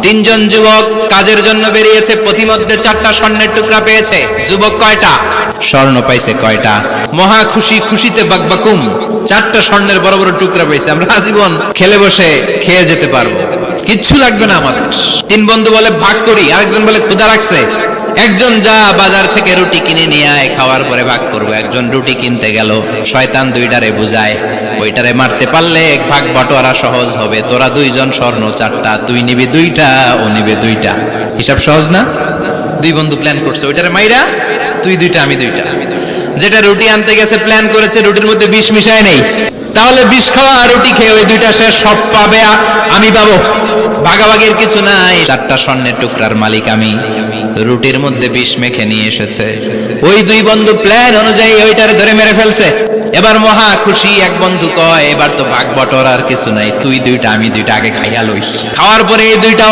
তিনজন যুবক কাজের জন্য বেরিয়েছে, পথিমধ্যে 4টা স্বর্ণের টুকরা পেয়েছে। যুবক কয়টা? স্বর্ণ পাইছে কয়টা? মহা খুশি, খুশিতে বাকবাকুম। 4টা স্বর্ণের বড় বড় টুকরা পাইছে, আমরা আজীবন খেলে বসে খেয়ে যেতে পারবো, কিচ্ছু লাগবে না আমাদের। তিন বন্ধু বলে ভাগ করি, আরেকজন বলে ক্ষুধা লাগছে, একজন যা বাজার থেকে রুটি কিনে নিয়ে আয়, খাওয়ার পরে ভাগ করবো। একজন রুটি কিনতে গেল, শয়তান দুইটারে বুঝায়, ওইটারে মারতে পারলে ভাগ বাটোয়ারা সহজ হবে, তোরা দুইজন স্বর্ণ 4টা, তুই নিবি 2টা, ও নিবে 2টা। হিসাব সহজ না? দুই বন্ধু প্ল্যান করছে, ওইটারে মাইরা তুই 2টা আমি 2টা। যেটা রুটি আনতে গেছে প্ল্যান করেছে রুটির মধ্যে বিষ মিশায় নেই, তাহলে বিষ খাওয়া আর রুটি খেয়ে ওই 2টা সে সব পাবে, আমি পাবো, ভাগাভাগির কিছু নাই। 4টা স্বর্ণের টুকরার মালিক আমি। রুটির মধ্যে বিষ মেখে নিয়ে এসেছে, ওই দুই বন্ধু প্ল্যান অনুযায়ী ওইটারে ধরে মেরে ফেলছে। এবার মহা খুশি, এক বন্ধু কয় এবার তো ভাগ বটর আর কিছু নাই, তুই 2টা আমি 2টা, আগে খাইয়া লইস। খাওয়ার পরে এই 2টা